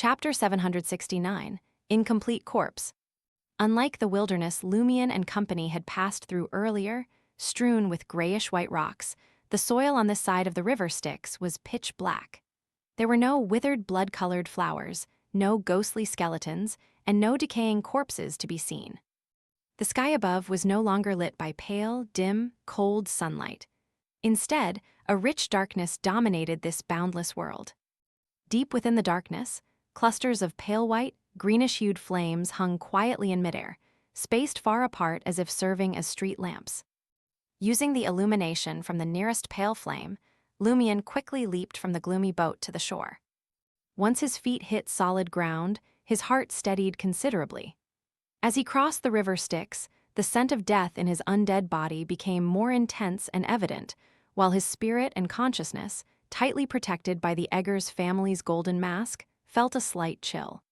Chapter 769, Incomplete Corpse. Unlike the wilderness Lumion and company had passed through earlier, strewn with grayish-white rocks, the soil on this side of the river Styx was pitch black. There were no withered blood-colored flowers, no ghostly skeletons, and no decaying corpses to be seen. The sky above was no longer lit by pale, dim, cold sunlight. Instead, a rich darkness dominated this boundless world. Deep within the darkness, clusters of pale white, greenish-hued flames hung quietly in midair, spaced far apart as if serving as street lamps. Using the illumination from the nearest pale flame, Lumion quickly leaped from the gloomy boat to the shore. Once his feet hit solid ground, his heart steadied considerably. As he crossed the river Styx, the scent of death in his undead body became more intense and evident, while his spirit and consciousness, tightly protected by the Eggers family's golden mask, felt a slight chill.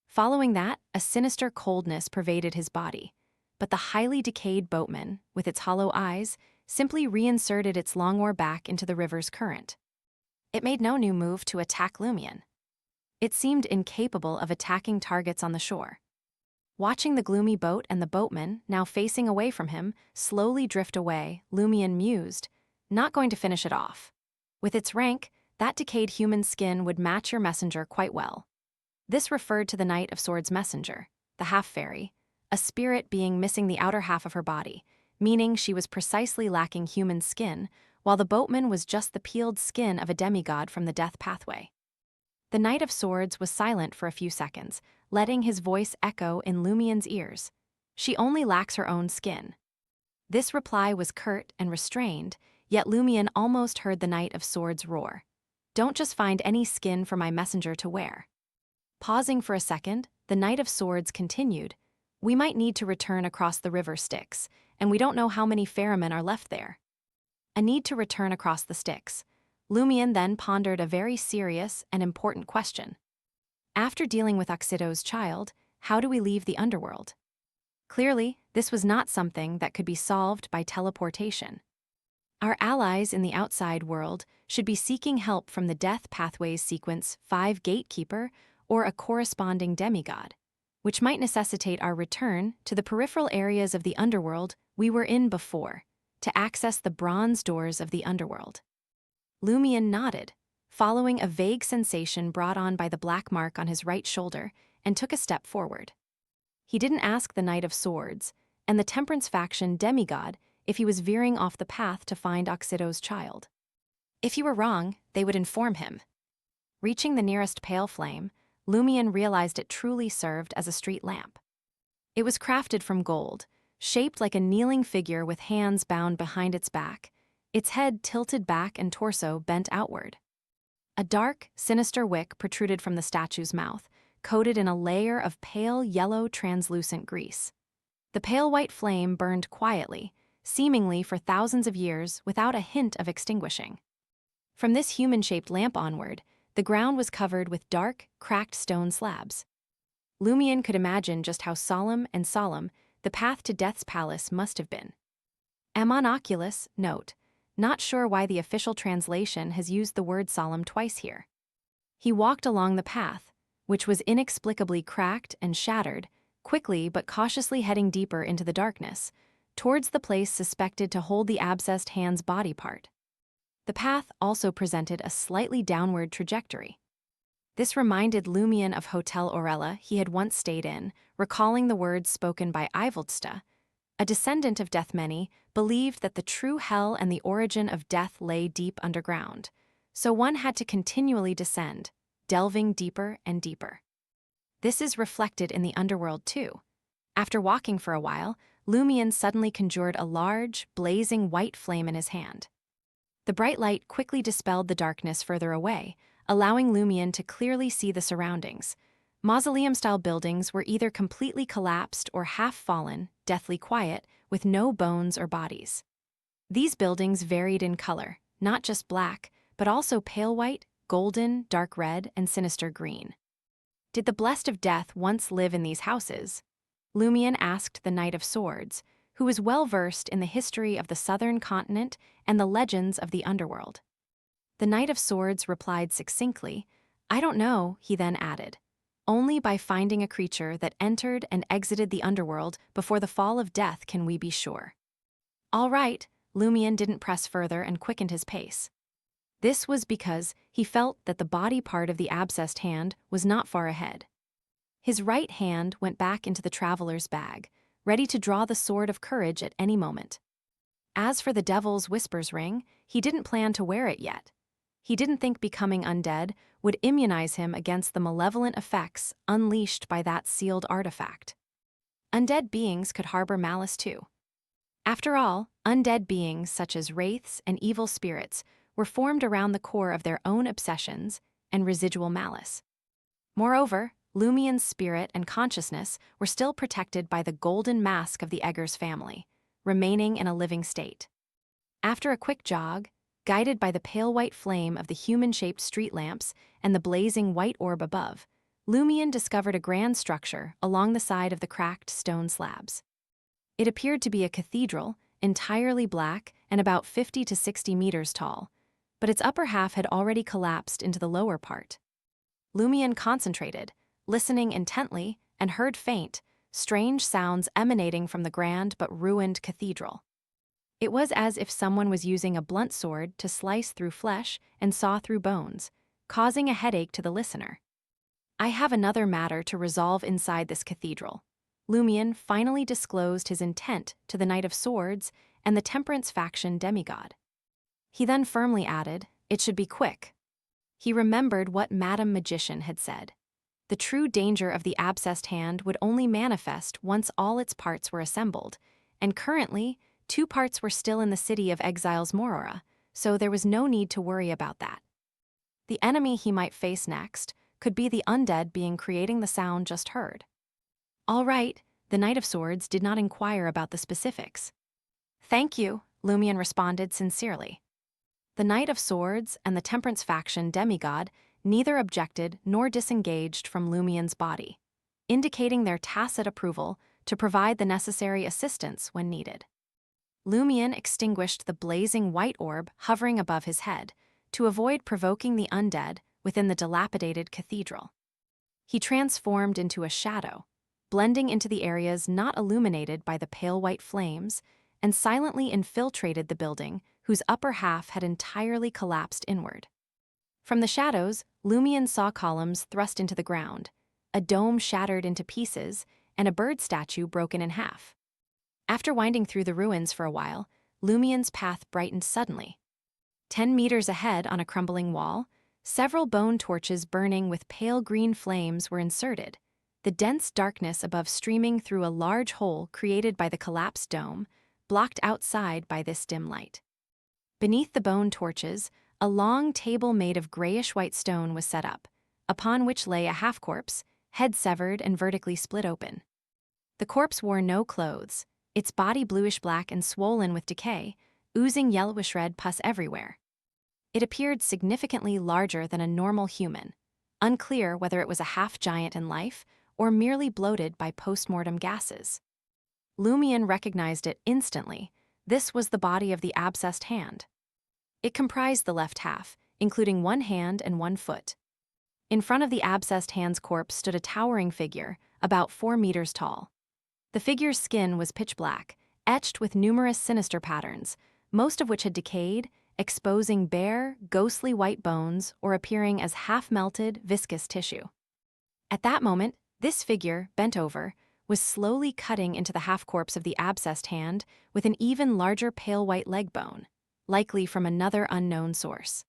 Following that, a sinister coldness pervaded his body, but the highly decayed boatman, with its hollow eyes, simply reinserted its long oar back into the river's current. It made no new move to attack Lumion. It seemed incapable of attacking targets on the shore. Watching the gloomy boat and the boatman, now facing away from him, slowly drift away, Lumion mused, "Not going to finish it off. With its rank, that decayed human skin would match your messenger quite well." This referred to the Knight of Swords' messenger, the half-fairy, a spirit being missing the outer half of her body, meaning she was precisely lacking human skin, while the boatman was just the peeled skin of a demigod from the death pathway. The Knight of Swords was silent for a few seconds, letting his voice echo in Lumion's ears. "She only lacks her own skin." This reply was curt and restrained, yet Lumion almost heard the Knight of Swords roar. "Don't just find any skin for my messenger to wear." Pausing for a second, the Knight of Swords continued, "We might need to return across the river Styx, and we don't know how many ferrymen are left there." A need to return across the Styx. Lumion then pondered a very serious and important question. After dealing with Oxido's child, how do we leave the underworld? Clearly, this was not something that could be solved by teleportation. Our allies in the outside world should be seeking help from the Death Pathways Sequence 5 Gatekeeper or a corresponding demigod, which might necessitate our return to the peripheral areas of the underworld we were in before, to access the bronze doors of the underworld. Lumion nodded, following a vague sensation brought on by the black mark on his right shoulder, and took a step forward. He didn't ask the Knight of Swords and the Temperance faction demigod if he was veering off the path to find Oxido's child. If he were wrong, they would inform him. Reaching the nearest pale flame, Lumion realized it truly served as a street lamp. It was crafted from gold, shaped like a kneeling figure with hands bound behind its back, its head tilted back and torso bent outward. A dark, sinister wick protruded from the statue's mouth, coated in a layer of pale yellow translucent grease. The pale white flame burned quietly, seemingly for thousands of years without a hint of extinguishing. From this human-shaped lamp onward, the ground was covered with dark, cracked stone slabs. Lumion could imagine just how solemn the path to Death's palace must have been. Amon Oculus, note, not sure why the official translation has used the word solemn twice here. He walked along the path, which was inexplicably cracked and shattered, quickly but cautiously heading deeper into the darkness, towards the place suspected to hold the abscessed hand's body part. The path also presented a slightly downward trajectory. This reminded Lumion of Hotel Orella he had once stayed in, recalling the words spoken by Ivoltsta. A descendant of Deathmeny believed that the true hell and the origin of death lay deep underground, so one had to continually descend, delving deeper and deeper. This is reflected in the underworld too. After walking for a while, Lumion suddenly conjured a large, blazing white flame in his hand. The bright light quickly dispelled the darkness further away, allowing Lumion to clearly see the surroundings. Mausoleum-style buildings were either completely collapsed or half-fallen, deathly quiet, with no bones or bodies. These buildings varied in color, not just black, but also pale white, golden, dark red, and sinister green. Did the blessed of death once live in these houses? Lumion asked the Knight of Swords, who was well-versed in the history of the southern continent and the legends of the underworld. The Knight of Swords replied succinctly, I don't know, he then added. Only by finding a creature that entered and exited the underworld before the fall of death can we be sure. All right, Lumion didn't press further and quickened his pace. This was because he felt that the body part of the abscessed hand was not far ahead. His right hand went back into the traveler's bag, ready to draw the sword of courage at any moment. As for the Devil's Whispers ring, he didn't plan to wear it yet. He didn't think becoming undead would immunize him against the malevolent effects unleashed by that sealed artifact. Undead beings could harbor malice too. After all, undead beings such as wraiths and evil spirits were formed around the core of their own obsessions and residual malice. Moreover, Lumion's spirit and consciousness were still protected by the golden mask of the Eggers family, remaining in a living state. After a quick jog, guided by the pale white flame of the human-shaped street lamps and the blazing white orb above, Lumion discovered a grand structure along the side of the cracked stone slabs. It appeared to be a cathedral, entirely black and about 50 to 60 meters tall, but its upper half had already collapsed into the lower part. Lumion concentrated, listening intently, and heard faint, strange sounds emanating from the grand but ruined cathedral. It was as if someone was using a blunt sword to slice through flesh and saw through bones, causing a headache to the listener. I have another matter to resolve inside this cathedral. Lumion finally disclosed his intent to the Knight of Swords and the Temperance faction demigod. He then firmly added, it should be quick. He remembered what Madame Magician had said. The true danger of the abscessed hand would only manifest once all its parts were assembled, and currently, 2 parts were still in the city of Exiles Morora, so there was no need to worry about that. The enemy he might face next could be the undead being creating the sound just heard. All right, the Knight of Swords did not inquire about the specifics. Thank you, Lumion responded sincerely. The Knight of Swords and the Temperance faction demigod neither objected nor disengaged from Lumion's body, indicating their tacit approval to provide the necessary assistance when needed. Lumion extinguished the blazing white orb hovering above his head to avoid provoking the undead within the dilapidated cathedral. He transformed into a shadow, blending into the areas not illuminated by the pale white flames, and silently infiltrated the building whose upper half had entirely collapsed inward. From the shadows, Lumion saw columns thrust into the ground, a dome shattered into pieces, and a bird statue broken in half. After winding through the ruins for a while, Lumion's path brightened suddenly. 10 meters ahead on a crumbling wall, several bone torches burning with pale green flames were inserted, the dense darkness above streaming through a large hole created by the collapsed dome, blocked outside by this dim light. Beneath the bone torches, a long table made of grayish-white stone was set up, upon which lay a half-corpse, head severed and vertically split open. The corpse wore no clothes, its body bluish-black and swollen with decay, oozing yellowish-red pus everywhere. It appeared significantly larger than a normal human, unclear whether it was a half-giant in life or merely bloated by post-mortem gases. Lumion recognized it instantly. This was the body of the abscessed hand. It comprised the left half, including 1 hand and 1 foot. In front of the abscessed hand's corpse stood a towering figure, about 4 meters tall. The figure's skin was pitch black, etched with numerous sinister patterns, most of which had decayed, exposing bare, ghostly white bones or appearing as half-melted, viscous tissue. At that moment, this figure, bent over, was slowly cutting into the half-corpse of the abscessed hand with an even larger pale white leg bone, likely from another unknown source.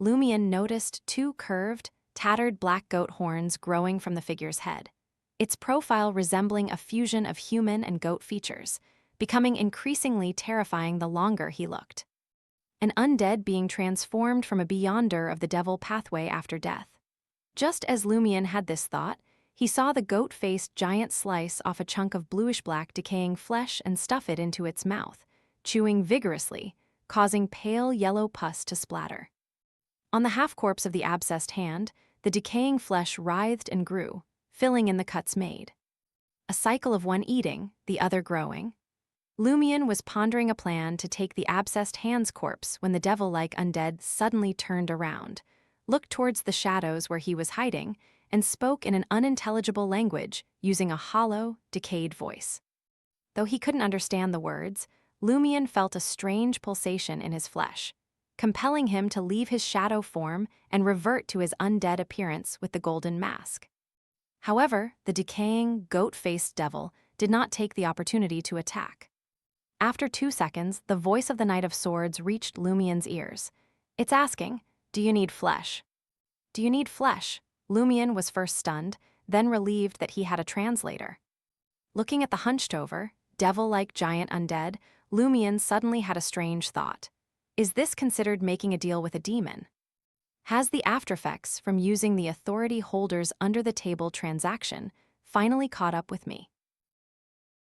Lumion noticed 2 curved, tattered black goat horns growing from the figure's head, its profile resembling a fusion of human and goat features, becoming increasingly terrifying the longer he looked. An undead being transformed from a beyonder of the devil pathway after death. Just as Lumion had this thought, he saw the goat-faced giant slice off a chunk of bluish-black decaying flesh and stuff it into its mouth, chewing vigorously, causing pale yellow pus to splatter. On the half-corpse of the abscessed hand, the decaying flesh writhed and grew, filling in the cuts made. A cycle of one eating, the other growing. Lumion was pondering a plan to take the abscessed hand's corpse when the devil-like undead suddenly turned around, looked towards the shadows where he was hiding, and spoke in an unintelligible language using a hollow, decayed voice. Though he couldn't understand the words, Lumion felt a strange pulsation in his flesh, compelling him to leave his shadow form and revert to his undead appearance with the golden mask. However, the decaying, goat-faced devil did not take the opportunity to attack. After 2 seconds, the voice of the Knight of Swords reached Lumion's ears. It's asking, "Do you need flesh?" "Do you need flesh?" Lumion was first stunned, then relieved that he had a translator. Looking at the hunched-over, devil-like giant undead, Lumion suddenly had a strange thought. Is this considered making a deal with a demon? Has the aftereffects from using the authority holder's under-the-table transaction finally caught up with me?